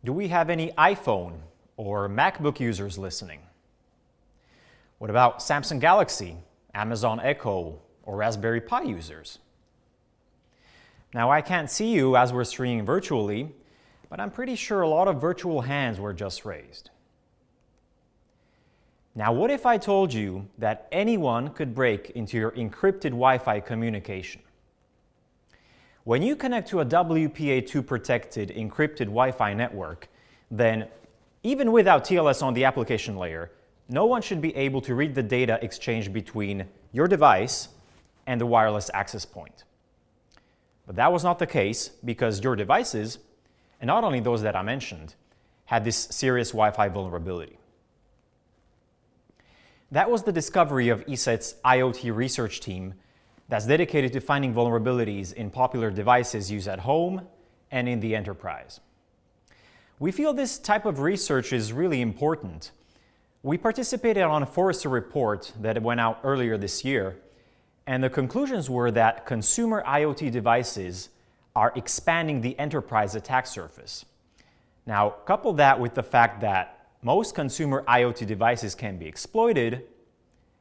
Do we have any iPhone or MacBook users listening? What about Samsung Galaxy, Amazon Echo, or Raspberry Pi users? Now, I can't see you as we're streaming virtually, but I'm pretty sure a lot of virtual hands were just raised. Now, what if I told you that anyone could break into your encrypted Wi-Fi communication? When you connect to a WPA2 protected encrypted Wi-Fi network, then even without TLS on the application layer, no one should be able to read the data exchanged between your device and the wireless access point. But that was not the case because your devices, and not only those that I mentioned, had this serious Wi-Fi vulnerability. That was the discovery of ESET's IoT research team that's dedicated to finding vulnerabilities in popular devices used at home and in the enterprise. We feel this type of research is really important. We participated on a Forrester report that went out earlier this year, and the conclusions were that consumer IoT devices are expanding the enterprise attack surface. Now, couple that with the fact that most consumer IoT devices can be exploited,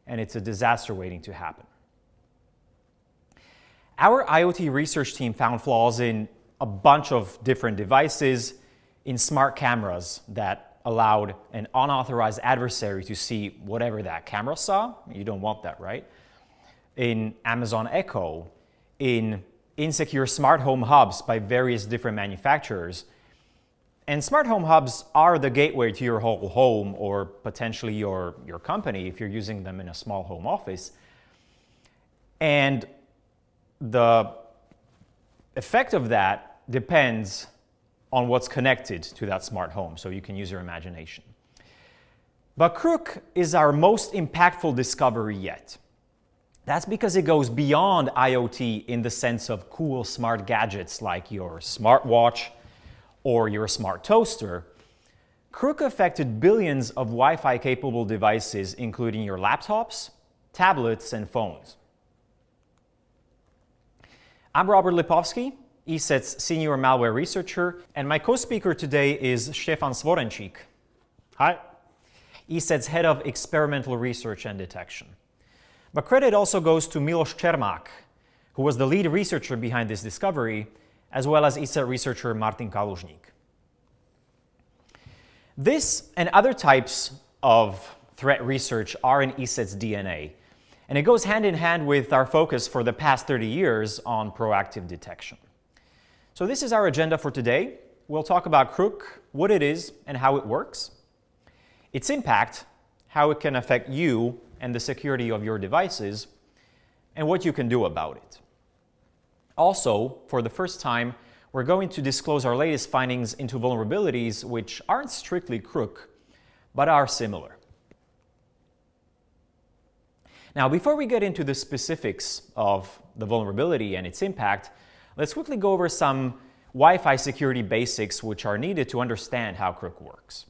and it's a disaster waiting to happen. Our IoT research team found flaws in a bunch of different devices, in smart cameras that allowed an unauthorized adversary to see whatever that camera saw. You don't want that, right? In Amazon Echo, in insecure smart home hubs by various different manufacturers. And smart home hubs are the gateway to your whole home or potentially your company if you're using them in a small home office. And the effect of that depends on what's connected to that smart home, so you can use your imagination. But Kr00k is our most impactful discovery yet. That's because it goes beyond IoT in the sense of cool smart gadgets like your smartwatch or your smart toaster. Kr00k affected billions of Wi-Fi capable devices, including your laptops, tablets, and phones. I'm Robert Lipovsky, ESET's senior malware researcher, and my co-speaker today is Stefan Svorencik. Hi. ESET's head of experimental research and detection. But credit also goes to Miloš Čermák, who was the lead researcher behind this discovery, as well as ESET researcher Martin Kalužník. This and other types of threat research are in ESET's DNA, and it goes hand in hand with our focus for the past 30 years on proactive detection. So this is our agenda for today. We'll talk about Kr00k, what it is and how it works, its impact, how it can affect you and the security of your devices, and what you can do about it. Also, for the first time, we're going to disclose our latest findings into vulnerabilities which aren't strictly Kr00k, but are similar. Now, before we get into the specifics of the vulnerability and its impact, let's quickly go over some Wi-Fi security basics which are needed to understand how Kr00k works.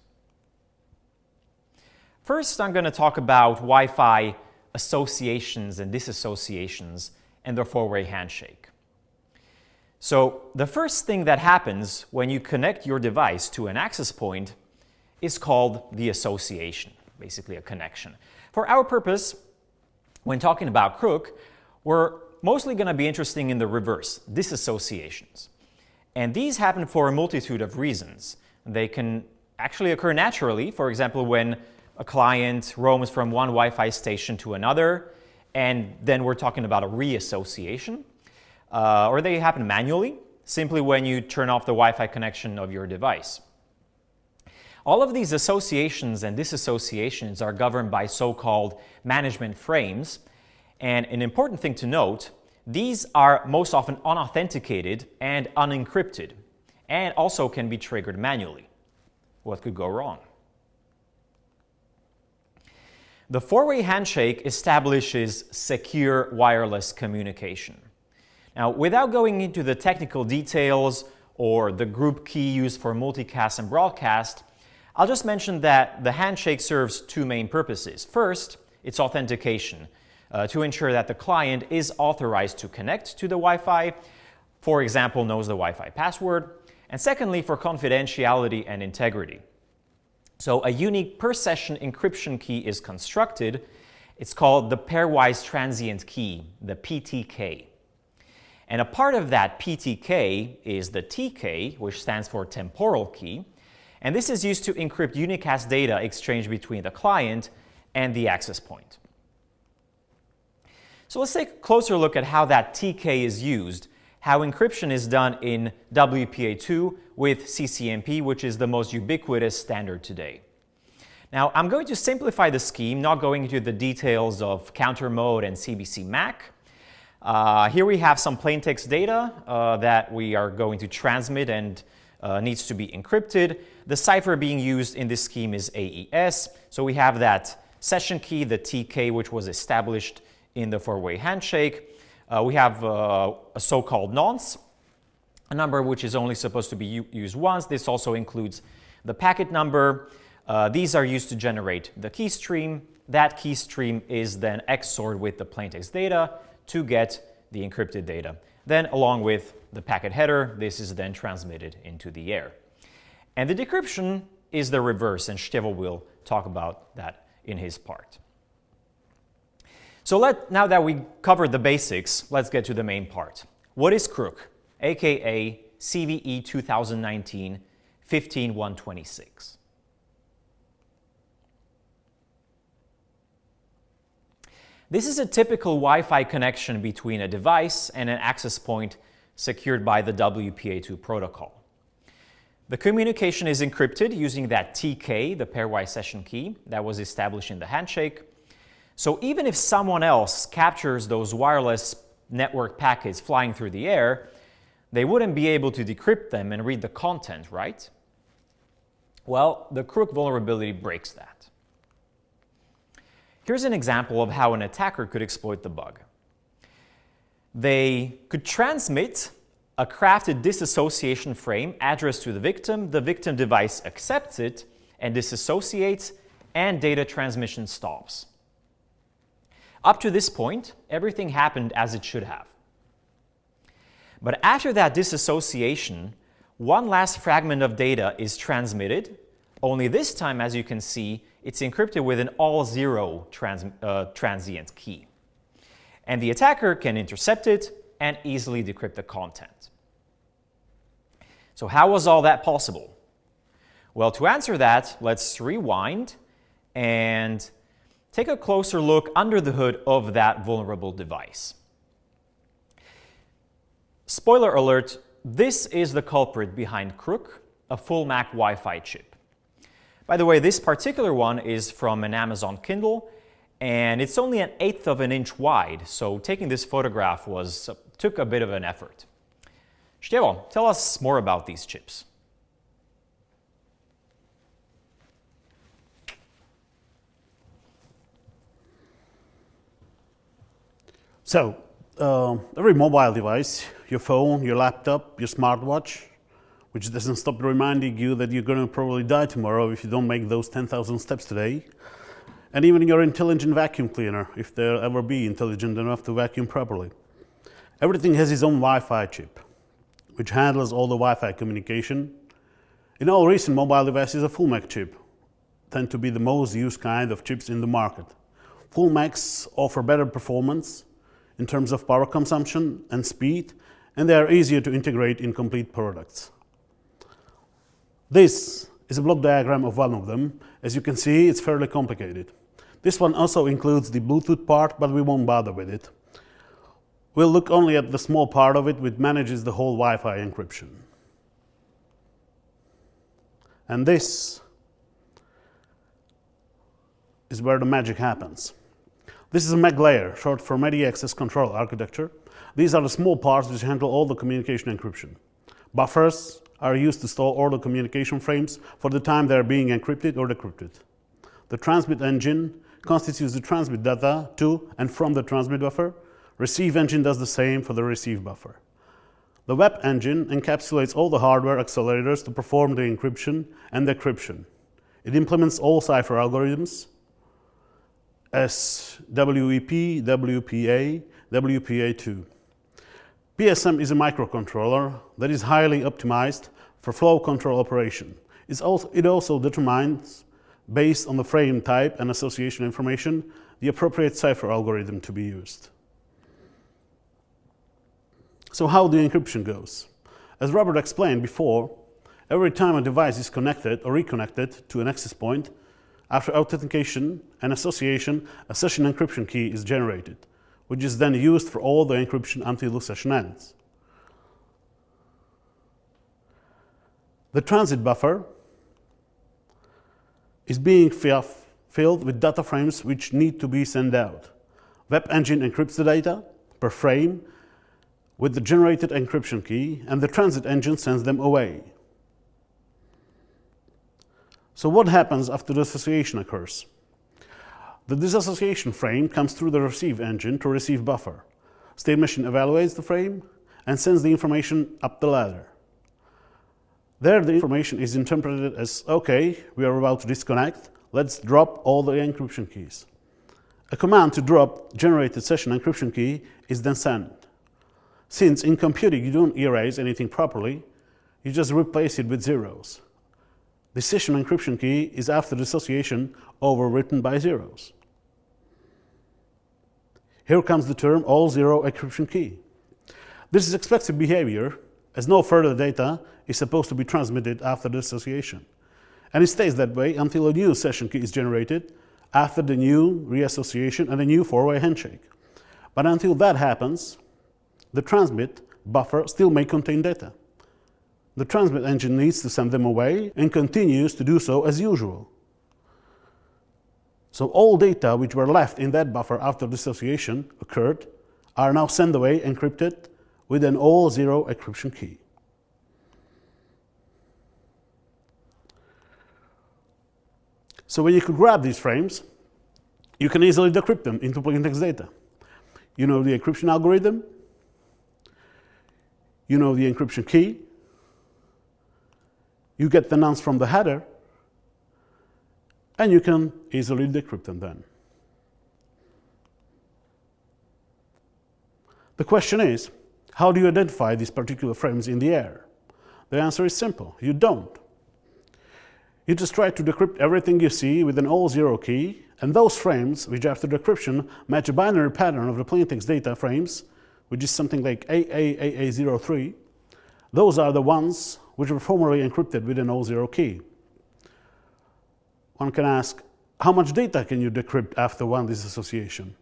First, I'm going to talk about Wi-Fi associations and disassociations and their four-way handshake. So the first thing that happens when you connect your device to an access point is called the association, basically a connection. For our purpose, when talking about Kr00k, we're mostly going to be interested in the reverse, disassociations. And these happen for a multitude of reasons. They can actually occur naturally, for example, when a client roams from one Wi-Fi station to another, and then we're talking about a reassociation. Or they happen manually, simply when you turn off the Wi-Fi connection of your device. All of these associations and disassociations are governed by so-called management frames. And an important thing to note, these are most often unauthenticated and unencrypted, and also can be triggered manually. What could go wrong? The four-way handshake establishes secure wireless communication. Now, without going into the technical details or the group key used for multicast and broadcast, I'll just mention that the handshake serves two main purposes. First, it's authentication, to ensure that the client is authorized to connect to the Wi-Fi, for example, knows the Wi-Fi password. and secondly, for confidentiality and integrity. So a unique per-session encryption key is constructed. It's called the pairwise transient key, the PTK. And a part of that PTK is the TK, which stands for temporal key. And this is used to encrypt unicast data exchanged between the client and the access point. So let's take a closer look at how that TK is used, how encryption is done in WPA2 with CCMP, which is the most ubiquitous standard today. Now, I'm going to simplify the scheme, not going into the details of counter mode and CBC MAC. Here we have some plaintext data that we are going to transmit and needs to be encrypted. The cipher being used in this scheme is AES. So we have that session key, the TK, which was established in the four-way handshake. We have a so-called nonce, a number which is only supposed to be used once. This also includes the packet number. These are used to generate the key stream. That key stream is then XORed with the plaintext data to get the encrypted data. Then, along with the packet header, this is then transmitted into the air. And the decryption is the reverse, and Stevo will talk about that in his part. So now that we covered the basics, let's get to the main part. What is Kr00k, aka CVE 2019 15126? This is a typical Wi-Fi connection between a device and an access point secured by the WPA2 protocol. The communication is encrypted using that TK, the pairwise session key, that was established in the handshake. So even if someone else captures those wireless network packets flying through the air, they wouldn't be able to decrypt them and read the content, right? Well, the Kr00k vulnerability breaks that. Here's an example of how an attacker could exploit the bug. They could transmit a crafted disassociation frame addressed to the victim device accepts it and disassociates, and data transmission stops. Up to this point, everything happened as it should have. But after that disassociation, one last fragment of data is transmitted, only this time, as you can see, it's encrypted with an all-zero transient key. And the attacker can intercept it and easily decrypt the content. So how was all that possible? Well, to answer that, let's rewind and take a closer look under the hood of that vulnerable device. Spoiler alert, this is the culprit behind Kr00k, a full Mac Wi-Fi chip. By the way, this particular one is from an Amazon Kindle, and it's only 1/8 of an inch wide, so taking this photograph took a bit of an effort. Stevo, tell us more about these chips. So, every mobile device, your phone, your laptop, your smartwatch, which doesn't stop reminding you that you're going to probably die tomorrow if you don't make those 10,000 steps today. And even your intelligent vacuum cleaner, if there'll ever be intelligent enough to vacuum properly. Everything has its own Wi-Fi chip, which handles all the Wi-Fi communication. In all recent mobile devices, a full Mac chip tend to be the most used kind of chips in the market. Full Macs offer better performance in terms of power consumption and speed, and they are easier to integrate in complete products. This is a block diagram of one of them. As you can see, it's fairly complicated. This one also includes the Bluetooth part, but we won't bother with it. We'll look only at the small part of it which manages the whole Wi-Fi encryption. And this is where the magic happens. This is a MEC layer, short for Media Access Control Architecture. These are the small parts which handle all the communication encryption. Buffers are used to store all the communication frames for the time they are being encrypted or decrypted. The transmit engine constitutes the transmit data to and from the transmit buffer. Receive engine does the same for the receive buffer. The web engine encapsulates all the hardware accelerators to perform the encryption and decryption. It implements all cipher algorithms as WEP, WPA, WPA2. PSM is a microcontroller that is highly optimized for flow control operation. It also determines, based on the frame type and association information, the appropriate cipher algorithm to be used. So how the encryption goes? As Robert explained before, every time a device is connected or reconnected to an access point, after authentication and association, a session encryption key is generated, which is then used for all the encryption until the session ends. The transit buffer is being filled with data frames which need to be sent out. Web engine encrypts the data per frame with the generated encryption key, and the transit engine sends them away. So what happens after the association occurs? The disassociation frame comes through the receive engine to receive buffer. State machine evaluates the frame and sends the information up the ladder. There the information is interpreted as, okay, we are about to disconnect, let's drop all the encryption keys. A command to drop generated session encryption key is then sent. Since in computing you don't erase anything properly, you just replace it with zeros. The session encryption key is after dissociation overwritten by zeros. Here comes the term all zero encryption key. This is expected behavior, as no further data is supposed to be transmitted after dissociation. And it stays that way until a new session key is generated after the new reassociation and a new four-way handshake. But until that happens, the transmit buffer still may contain data. The transmit engine needs to send them away and continues to do so as usual. So all data which were left in that buffer after dissociation occurred are now sent away encrypted with an all zero encryption key. So when you could grab these frames, you can easily decrypt them into plaintext data. You know the encryption algorithm, you know the encryption key, you get the nonce from the header, and you can easily decrypt them then. The question is, how do you identify these particular frames in the air? The answer is simple, you don't. You just try to decrypt everything you see with an all zero key, and those frames, which after decryption match a binary pattern of the plaintext data frames, which is something like AA03, those are the ones which were formerly encrypted with an all zero key. One can ask, how much data can you decrypt after one disassociation?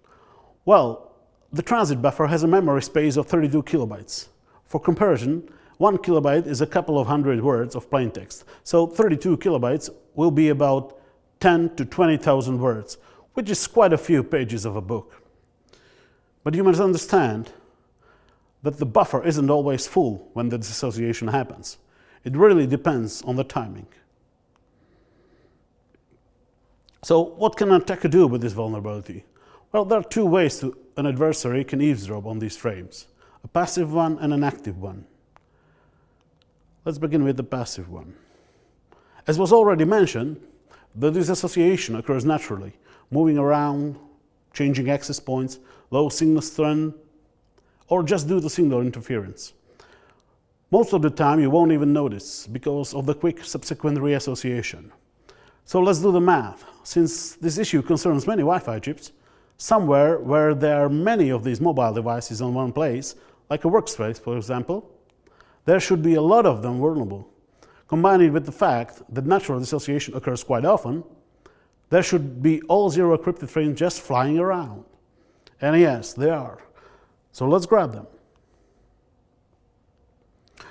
Well, the transit buffer has a memory space of 32 kilobytes. For comparison, 1 kilobyte is a couple of hundred words of plain text. So 32 kilobytes will be about 10 to 20,000 words, which is quite a few pages of a book. But you must understand that the buffer isn't always full when the dissociation happens. It really depends on the timing. So what can an attacker do with this vulnerability? Well, there are two ways an adversary can eavesdrop on these frames, a passive one and an active one. Let's begin with the passive one. As was already mentioned, the disassociation occurs naturally, moving around, changing access points, low signal strength, or just due to signal interference. Most of the time you won't even notice because of the quick subsequent reassociation. So let's do the math. Since this issue concerns many Wi-Fi chips, somewhere where there are many of these mobile devices on one place, like a workspace for example, there should be a lot of them vulnerable. Combined with the fact that natural dissociation occurs quite often, there should be all zero encrypted frames just flying around. And yes, they are. So let's grab them.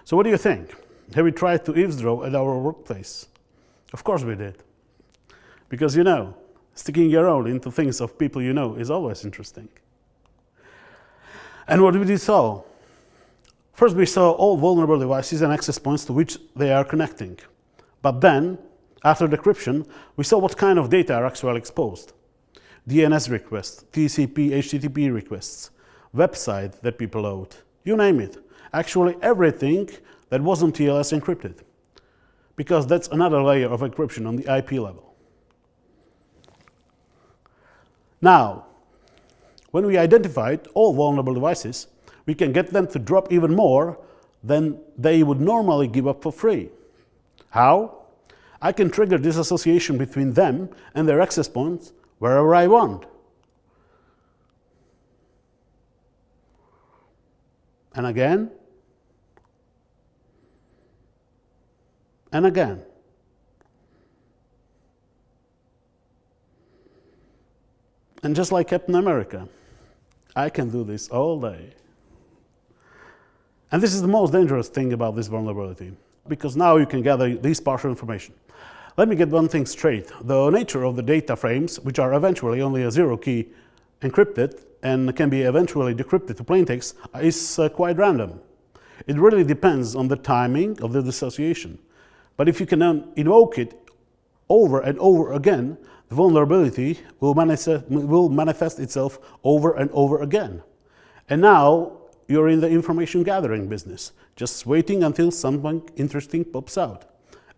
So what do you think? Have we tried to eavesdrop at our workplace? Of course we did. Because you know, sticking your own into things of people you know is always interesting. And what did we saw? First we saw all vulnerable devices and access points to which they are connecting. But then, after decryption, we saw what kind of data are actually exposed. DNS requests, TCP, HTTP requests, website that people load, you name it. Actually everything that wasn't TLS encrypted. Because that's another layer of encryption on the IP level. Now, when we identified all vulnerable devices, we can get them to drop even more than they would normally give up for free. How? I can trigger this association between them and their access points wherever I want. And again, and again. And just like Captain America, I can do this all day. And this is the most dangerous thing about this vulnerability, because now you can gather this partial information. Let me get one thing straight. The nature of the data frames, which are eventually only a zero key encrypted and can be eventually decrypted to plaintext, is quite random. It really depends on the timing of the dissociation. But if you can invoke it over and over again, the vulnerability will manifest itself over and over again. And now you're in the information gathering business, just waiting until something interesting pops out.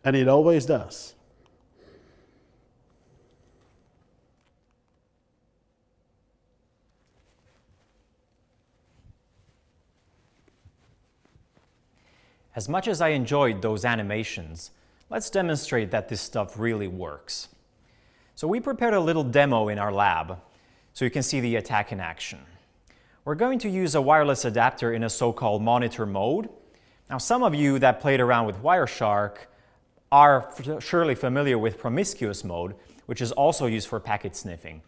And it always does. As much as I enjoyed those animations, let's demonstrate that this stuff really works. So we prepared a little demo in our lab so you can see the attack in action. We're going to use a wireless adapter in a so-called monitor mode. Now, some of you that played around with Wireshark are surely familiar with promiscuous mode, which is also used for packet sniffing.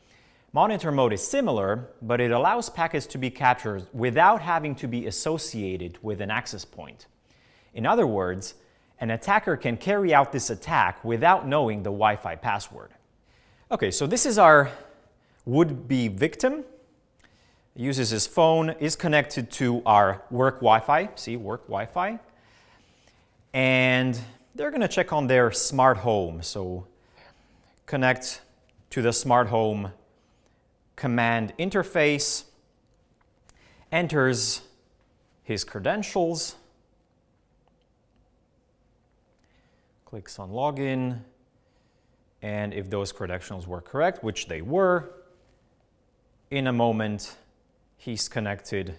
Monitor mode is similar, but it allows packets to be captured without having to be associated with an access point. In other words, an attacker can carry out this attack without knowing the Wi-Fi password. Okay, so this is our would-be victim. He uses his phone, is connected to our work Wi-Fi, see, work Wi-Fi. And they're going to check on their smart home. So connect to the smart home command interface, enters his credentials, clicks on login, and if those credentials were correct, which they were, in a moment he's connected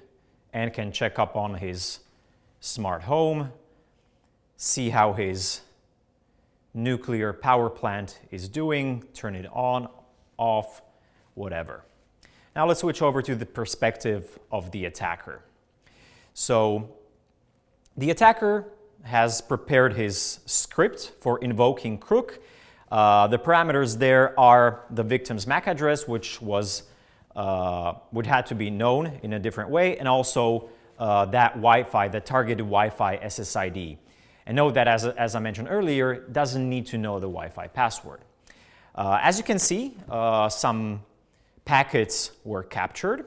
and can check up on his smart home, see how his nuclear power plant is doing, turn it on, off, whatever. Now let's switch over to the perspective of the attacker. So the attacker has prepared his script for invoking Kr00k. The parameters there are the victim's MAC address, which would have to be known in a different way, and also that Wi-Fi, the targeted Wi-Fi SSID. And note that, as I mentioned earlier, it doesn't need to know the Wi-Fi password. As you can see, some packets were captured,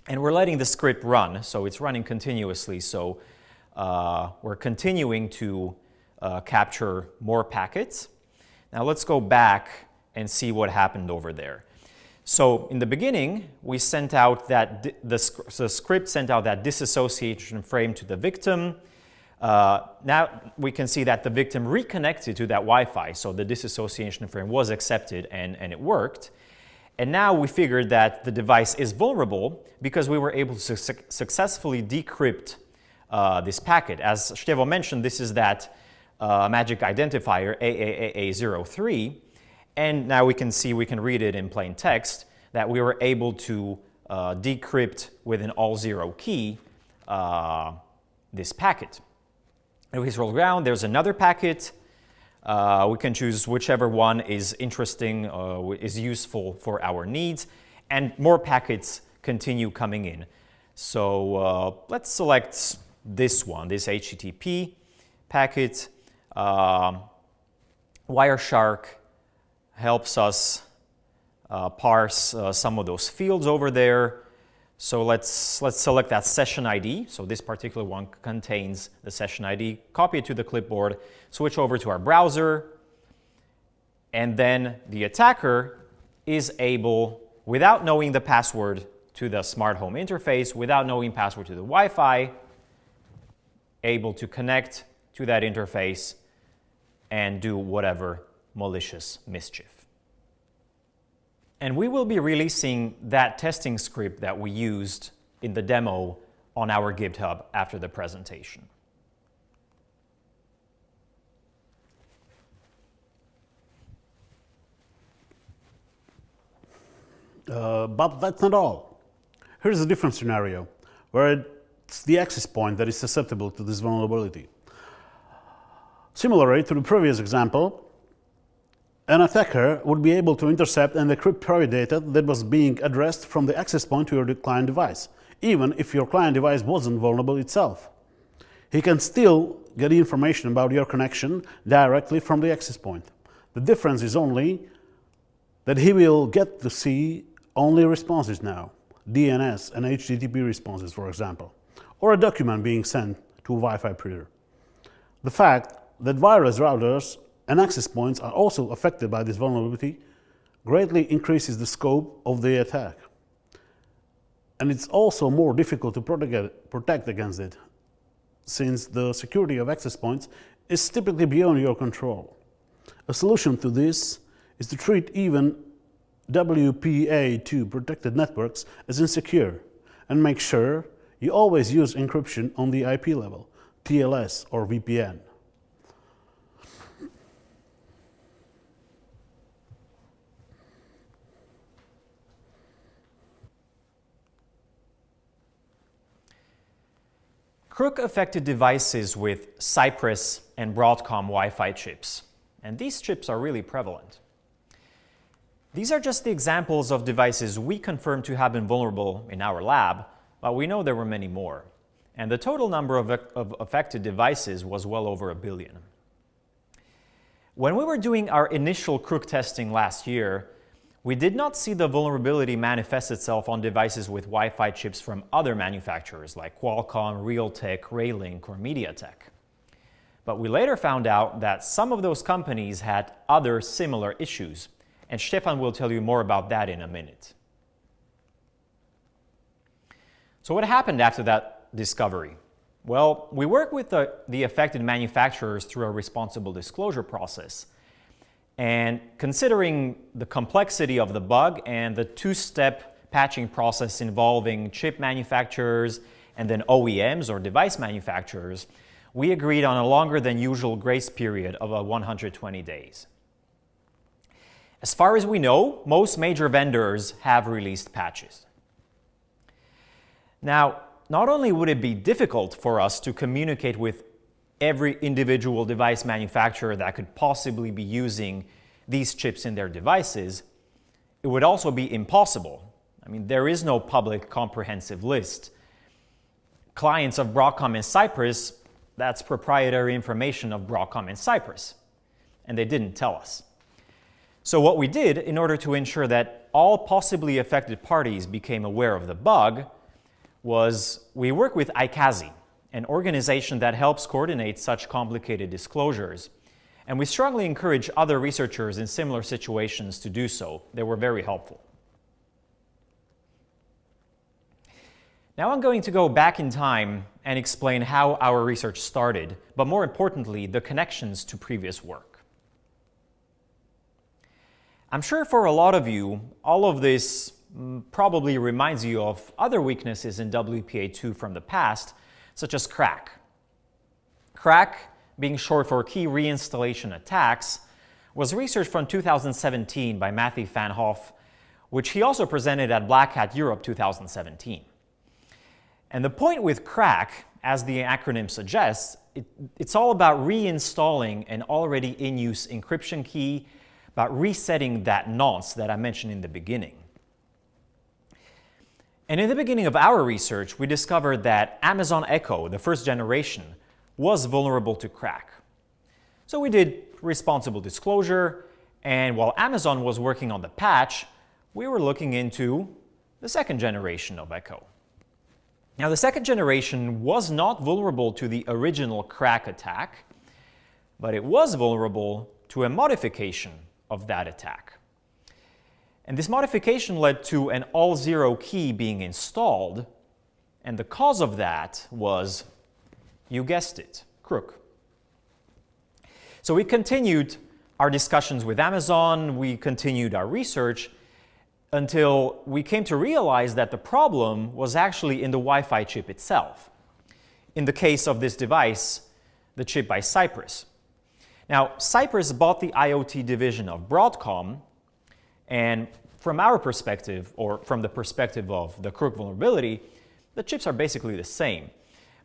and we're letting the script run, so it's running continuously. So we're continuing to capture more packets. Now let's go back and see what happened over there. So in the beginning, we sent out that the script sent out that disassociation frame to the victim. Now we can see that the victim reconnected to that Wi-Fi, so the disassociation frame was accepted and it worked. And now we figured that the device is vulnerable because we were able to successfully decrypt this packet. As Stefan mentioned, this is that magic identifier AAAA03, and now we can see, we can read it in plain text, that we were able to decrypt with an all-zero key this packet. And if we scroll down, there's another packet. We can choose whichever one is interesting, is useful for our needs, and more packets continue coming in. So let's select this one, this HTTP packet. Wireshark helps us parse some of those fields over there. So let's select that session ID. So this particular one contains the session ID. Copy it to the clipboard, switch over to our browser, and then the attacker is able, without knowing the password to the smart home interface, without knowing password to the Wi-Fi, able to connect to that interface and do whatever malicious mischief. And we will be releasing that testing script that we used in the demo on our GitHub after the presentation. But that's not all. Here's a different scenario, where it's the access point that is susceptible to this vulnerability. Similarly to the previous example, an attacker would be able to intercept and decrypt private data that was being addressed from the access point to your client device, even if your client device wasn't vulnerable itself. He can still get information about your connection directly from the access point. The difference is only that he will get to see only responses now, DNS and HTTP responses, for example, or a document being sent to a Wi-Fi printer. The fact that wireless routers and access points are also affected by this vulnerability greatly increases the scope of the attack. And it's also more difficult to protect against it, since the security of access points is typically beyond your control. A solution to this is to treat even WPA2 protected networks as insecure and make sure you always use encryption on the IP level, TLS or VPN. Kr00k affected devices with Cypress and Broadcom Wi-Fi chips, and these chips are really prevalent. These are just the examples of devices we confirmed to have been vulnerable in our lab, but we know there were many more. And the total number of affected devices was well over 1 billion. When we were doing our initial Kr00k testing last year, we did not see the vulnerability manifest itself on devices with Wi-Fi chips from other manufacturers like Qualcomm, Realtek, Raylink, or MediaTek. But we later found out that some of those companies had other similar issues, and Stefan will tell you more about that in a minute. So what happened after that discovery? Well, we worked with the affected manufacturers through a responsible disclosure process. And considering the complexity of the bug and the two-step patching process involving chip manufacturers and then OEMs or device manufacturers, we agreed on a longer than usual grace period of 120 days. As far as we know, most major vendors have released patches. Now, not only would it be difficult for us to communicate with every individual device manufacturer that could possibly be using these chips in their devices, it would also be impossible. I mean, there is no public comprehensive list. Clients of Broadcom and Cypress, that's proprietary information of Broadcom and Cypress, and they didn't tell us. So what we did, in order to ensure that all possibly affected parties became aware of the bug, was we worked with ICASI, an organization that helps coordinate such complicated disclosures. And we strongly encourage other researchers in similar situations to do so. They were very helpful. Now I'm going to go back in time and explain how our research started, but more importantly, the connections to previous work. I'm sure for a lot of you, all of this probably reminds you of other weaknesses in WPA2 from the past, such as crack. Crack, being short for key reinstallation attacks, was research from 2017 by Matthew Van Hoff, which he also presented at Black Hat Europe 2017. And the point with crack, as the acronym suggests, it's all about reinstalling an already in-use encryption key, about resetting that nonce that I mentioned in the beginning. And in the beginning of our research, we discovered that Amazon Echo, the first generation, was vulnerable to crack. So we did responsible disclosure, and while Amazon was working on the patch, we were looking into the second generation of Echo. Now, the second generation was not vulnerable to the original crack attack, but it was vulnerable to a modification of that attack. And this modification led to an all-zero key being installed, and the cause of that was, you guessed it, Kr00k. So we continued our discussions with Amazon, we continued our research, until we came to realize that the problem was actually in the Wi-Fi chip itself. In the case of this device, the chip by Cypress. Now, Cypress bought the IoT division of Broadcom, and from our perspective, or from the perspective of the Kr00k vulnerability, the chips are basically the same.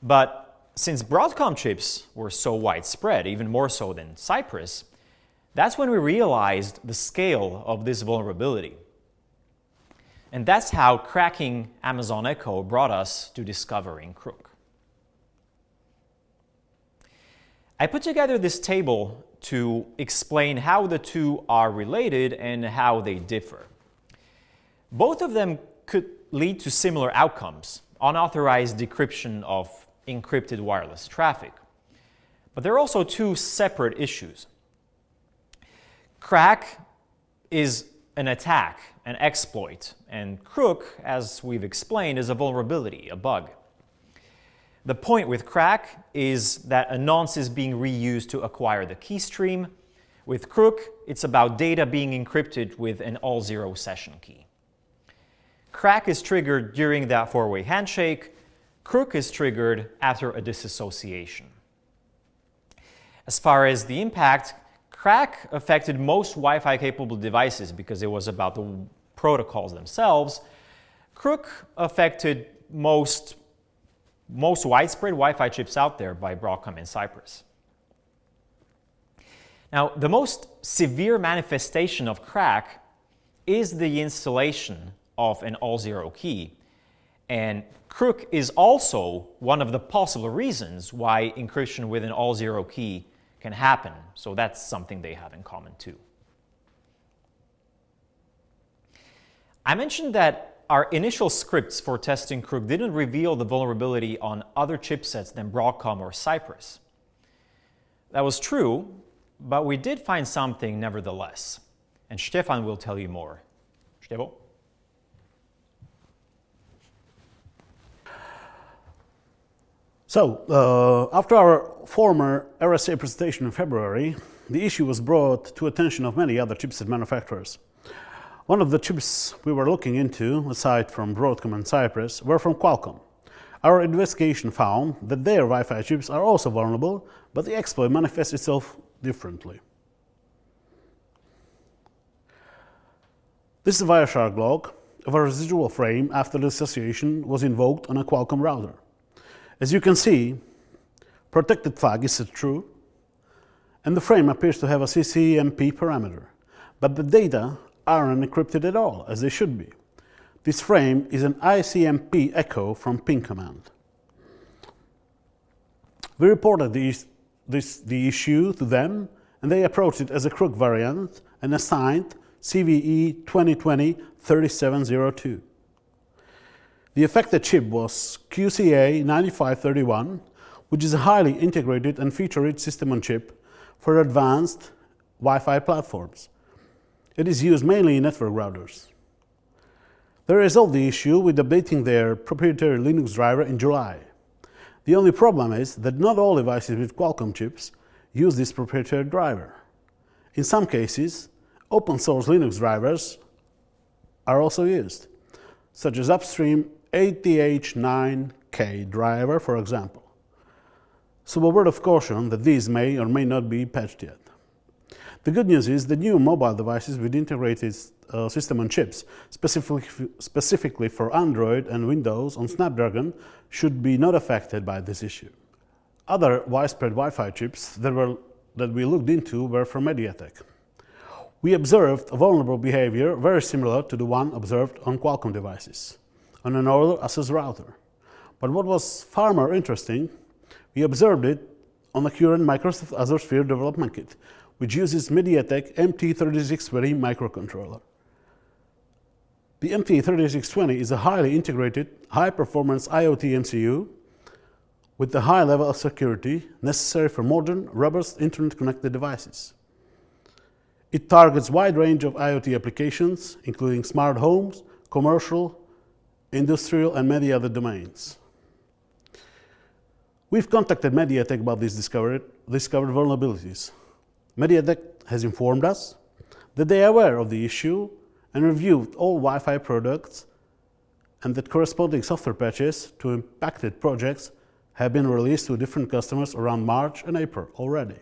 But since Broadcom chips were so widespread, even more so than Cypress, that's when we realized the scale of this vulnerability. And that's how cracking Amazon Echo brought us to discovering Kr00k. I put together this table to explain how the two are related and how they differ. Both of them could lead to similar outcomes, unauthorized decryption of encrypted wireless traffic. But there are also two separate issues. Crack is an attack, an exploit, and Kr00k, as we've explained, is a vulnerability, a bug. The point with crack is that a nonce is being reused to acquire the key stream. With Kr00k, it's about data being encrypted with an all-zero session key. Crack is triggered during that four-way handshake. Kr00k is triggered after a disassociation. As far as the impact, crack affected most Wi-Fi capable devices because it was about the protocols themselves. Kr00k affected most widespread Wi-Fi chips out there by Broadcom and Cypress. Now, the most severe manifestation of crack is the installation of an all-zero key. And Kr00k is also one of the possible reasons why encryption with an all-zero key can happen. So that's something they have in common too. I mentioned that our initial scripts for testing Kr00k didn't reveal the vulnerability on other chipsets than Broadcom or Cypress. That was true, but we did find something nevertheless. And Stefan will tell you more. Stevo? So, after our former RSA presentation in February, the issue was brought to attention of many other chipset manufacturers. One of the chips we were looking into, aside from Broadcom and Cypress, were from Qualcomm. Our investigation found that their Wi-Fi chips are also vulnerable, but the exploit manifests itself differently. This is a Wireshark log of a residual frame after the association was invoked on a Qualcomm router. As you can see, protected flag is set true, and the frame appears to have a CCMP parameter, but the data aren't encrypted at all, as they should be. This frame is an ICMP echo from ping command. We reported the issue to them, and they approached it as a Kr00k variant and assigned CVE 2020-3702. The affected chip was QCA 9531, which is a highly integrated and feature-rich system on chip for advanced Wi-Fi platforms. It is used mainly in network routers. They resolved the issue with updating their proprietary Linux driver in July. The only problem is that not all devices with Qualcomm chips use this proprietary driver. In some cases, open source Linux drivers are also used, such as upstream ATH9K driver, for example. So a word of caution that these may or may not be patched yet. The good news is that new mobile devices with integrated system on chips, specifically for Android and Windows on Snapdragon, should be not affected by this issue. Other widespread Wi-Fi chips that we looked into were from MediaTek. We observed a vulnerable behavior very similar to the one observed on Qualcomm devices, on an older access router. But what was far more interesting, we observed it on the current Microsoft Azure Sphere development kit, which uses MediaTek MT3620 microcontroller. The MT3620 is a highly integrated, high-performance IoT MCU with the high level of security necessary for modern, robust, internet-connected devices. It targets a wide range of IoT applications, including smart homes, commercial, industrial, and many other domains. We've contacted MediaTek about these discovered vulnerabilities. MediaTek has informed us that they are aware of the issue and reviewed all Wi-Fi products, and that corresponding software patches to impacted projects have been released to different customers around March and April already.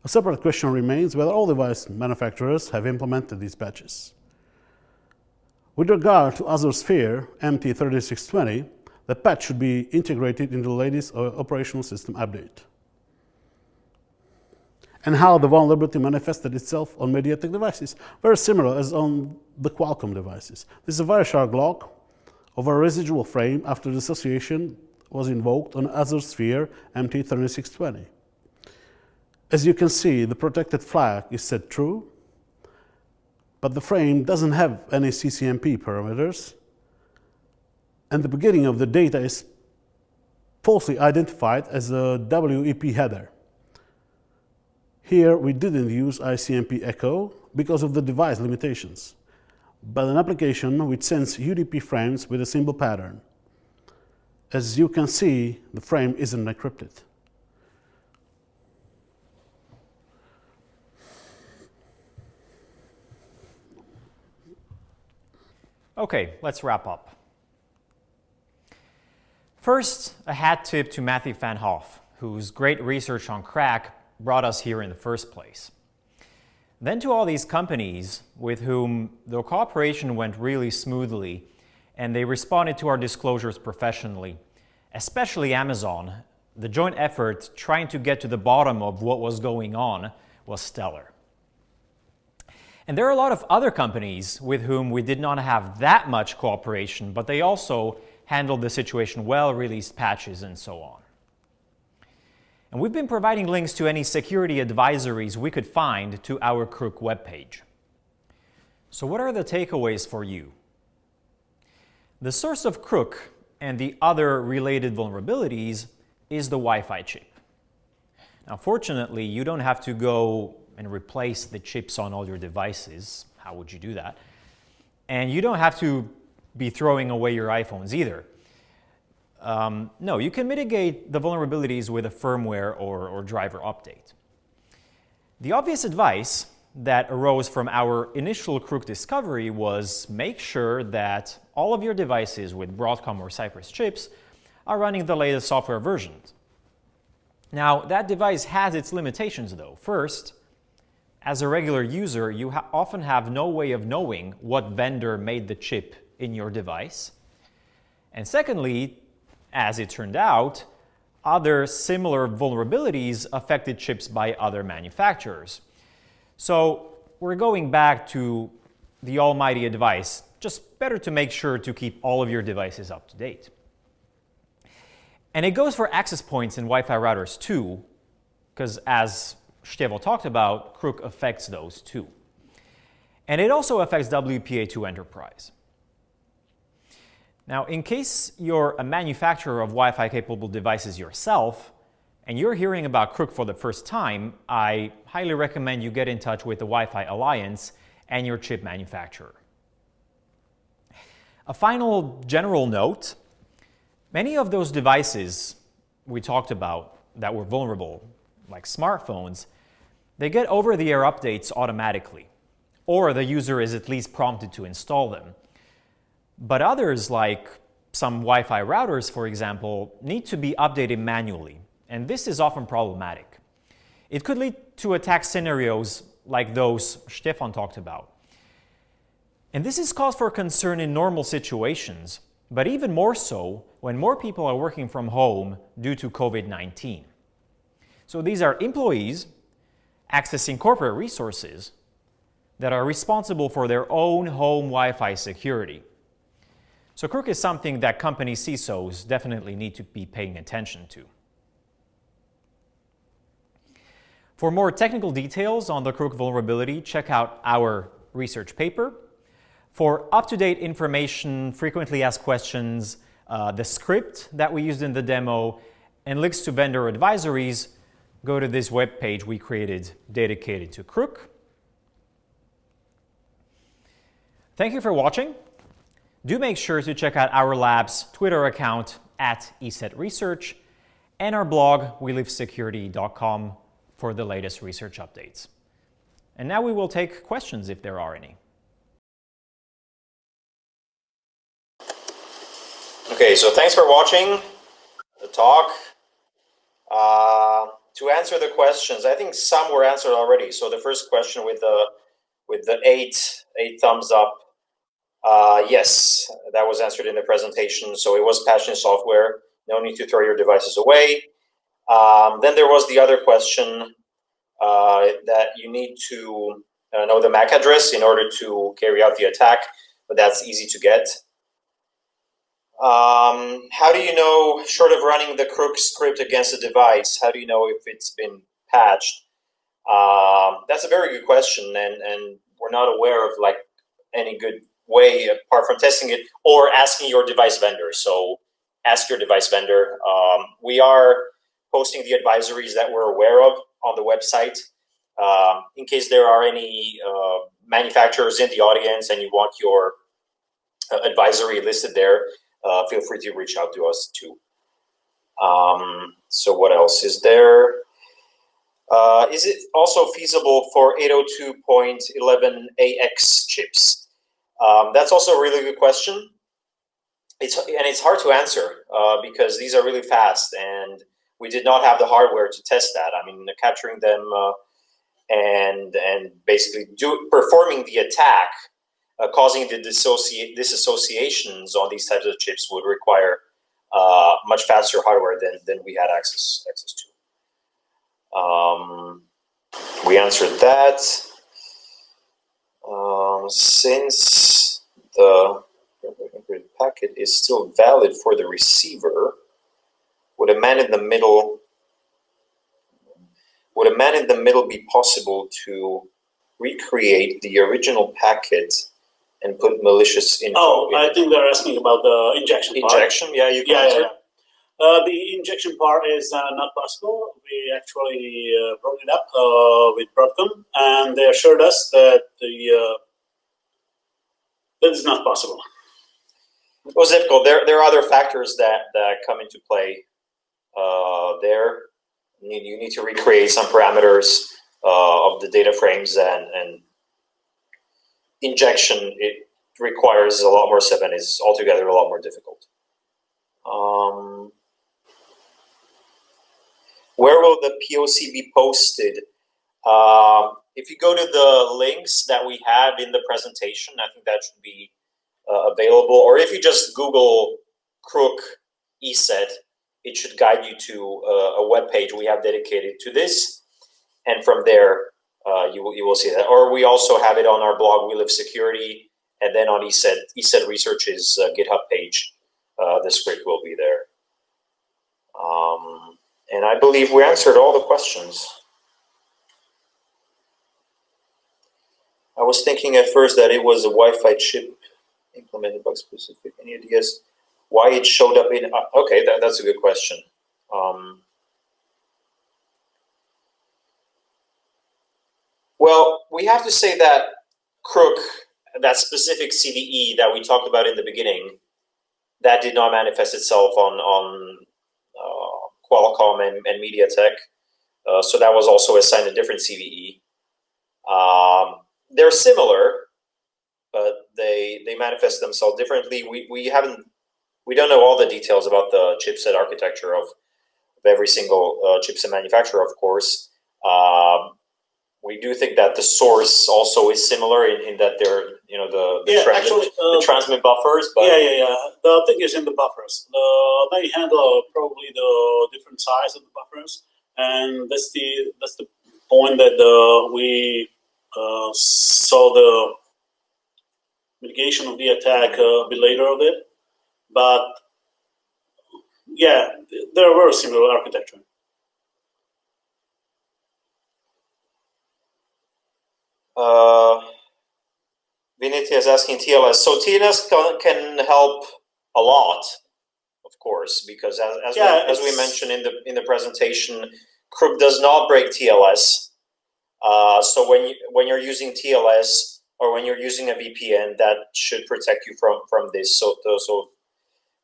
A separate question remains whether all device manufacturers have implemented these patches. With regard to Azure Sphere MT3620, the patch should be integrated into the latest operational system update. And how the vulnerability manifested itself on MediaTek devices? Very similar as on the Qualcomm devices. This is a Wireshark log of a residual frame after the association was invoked on Azure Sphere MT3620. As you can see, the protected flag is set true, but the frame doesn't have any CCMP parameters, and the beginning of the data is falsely identified as a WEP header. Here we didn't use ICMP echo because of the device limitations, but an application which sends UDP frames with a symbol pattern. As you can see, the frame isn't encrypted. Okay, let's wrap up. First, a hat tip to Matthew Van Hoff, whose great research on crack brought us here in the first place. Then to all these companies with whom the cooperation went really smoothly and they responded to our disclosures professionally, especially Amazon. The joint effort trying to get to the bottom of what was going on was stellar. And there are a lot of other companies with whom we did not have that much cooperation, but they also handled the situation well, released patches, and so on. And we've been providing links to any security advisories we could find to our Kr00k webpage. So what are the takeaways for you? The source of Kr00k and the other related vulnerabilities is the Wi-Fi chip. Now, fortunately, you don't have to go and replace the chips on all your devices. How would you do that? And you don't have to be throwing away your iPhones either. No, you can mitigate the vulnerabilities with a firmware or driver update. The obvious advice that arose from our initial Kr00k discovery was make sure that all of your devices with Broadcom or Cypress chips are running the latest software versions. Now, that device has its limitations though. First, as a regular user, you often have no way of knowing what vendor made the chip in your device. And secondly, as it turned out, other similar vulnerabilities affected chips by other manufacturers. So we're going back to the almighty advice, just better to make sure to keep all of your devices up to date. And it goes for access points and Wi-Fi routers too, because as Stefan talked about, Kr00k affects those too. And it also affects WPA2 Enterprise. Now, in case you're a manufacturer of Wi-Fi capable devices yourself, and you're hearing about Kr00k for the first time, I highly recommend you get in touch with the Wi-Fi Alliance and your chip manufacturer. A final general note, many of those devices we talked about that were vulnerable, like smartphones, they get over-the-air updates automatically, or the user is at least prompted to install them. But others, like some Wi-Fi routers, for example, need to be updated manually, and this is often problematic. It could lead to attack scenarios like those Stefan talked about. And this is cause for concern in normal situations, but even more so when more people are working from home due to COVID-19. So these are employees accessing corporate resources that are responsible for their own home Wi-Fi security. So Kr00k is something that company CISOs definitely need to be paying attention to. For more technical details on the Kr00k vulnerability, check out our research paper. For up-to-date information, frequently asked questions, the script that we used in the demo, and links to vendor advisories, go to this web page we created dedicated to Kr00k. Thank you for watching. Do make sure to check out our lab's Twitter account @ESETResearch and our blog welivesecurity.com for the latest research updates. And now we will take questions if there are any. Okay, so thanks for watching the talk. To answer the questions, I think some were answered already. So the first question with the eight thumbs up, yes, that was answered in the presentation. So it was patching software. No need to throw your devices away. Then there was the other question that you need to know the MAC address in order to carry out the attack, but that's easy to get. How do you know, short of running the Kr00k script against the device, how do you know if it's been patched? That's a very good question, and we're not aware of like any good way apart from testing it or asking your device vendor. So ask your device vendor. We are posting the advisories that we're aware of on the website. In case there are any manufacturers in the audience and you want your advisory listed there, feel free to reach out to us too. So what else is there? Is it also feasible for 802.11ax chips? That's also a really good question. It's hard to answer because these are really fast, and we did not have the hardware to test that. I mean, capturing them and basically performing the attack, causing the disassociations on these types of chips would require much faster hardware than we had access to. We answered that. Since the packet is still valid for the receiver, would a man in the middle be possible to recreate the original packet and put malicious info? Oh, I think they're asking about the injection part. Injection, yeah, you can answer. The injection part is not possible. We actually brought it up with Broadcom, and they assured us that that is not possible. It was difficult. There are other factors that come into play there. You need to recreate some parameters of the data frames, and injection, it requires a lot more stuff and is altogether a lot more difficult. Where will the POC be posted? If you go to the links that we have in the presentation, I think that should be available. Or if you just Google Kr00k ESET, it should guide you to a web page we have dedicated to this, and from there you will see that. Or we also have it on our blog, We Live Security, and then on ESET Research's GitHub page, the script will be there. And I believe we answered all the questions. I was thinking at first that it was a Wi-Fi chip implemented by specific. Any ideas why it showed up in? Okay, that's a good question. Well, we have to say that Kr00k, that specific CVE that we talked about in the beginning, that did not manifest itself on Qualcomm and MediaTek. So that was also assigned a different CVE. They're similar, but they manifest themselves differently. We don't know all the details about the chipset architecture of every single chipset manufacturer, of course. We do think that the source also is similar in that they're the transmit buffers. But the thing is in the buffers. They handle probably the different size of the buffers, and that's the point that we saw the mitigation of the attack a bit later of it. But yeah, they're very similar architecture. Vinity is asking TLS. So TLS can help a lot, of course, because as we mentioned in the presentation, Kr00k does not break TLS. So when you're using TLS or when you're using a VPN, that should protect you from this. So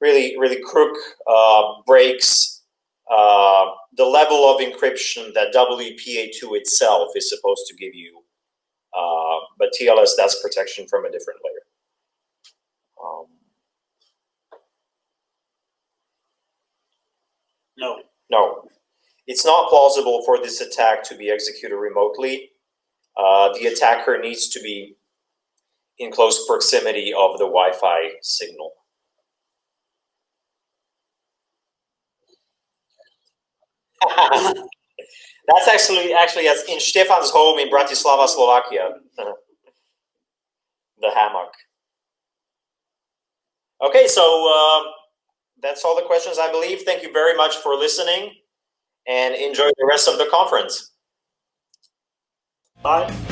really Kr00k breaks the level of encryption that WPA2 itself is supposed to give you. But TLS, that's protection from a different layer. No. No. It's not plausible for this attack to be executed remotely. The attacker needs to be in close proximity of the Wi-Fi signal. That's actually in Stefan's home in Bratislava, Slovakia. The hammock. Okay, so that's all the questions, I believe. Thank you very much for listening, and enjoy the rest of the conference. Bye.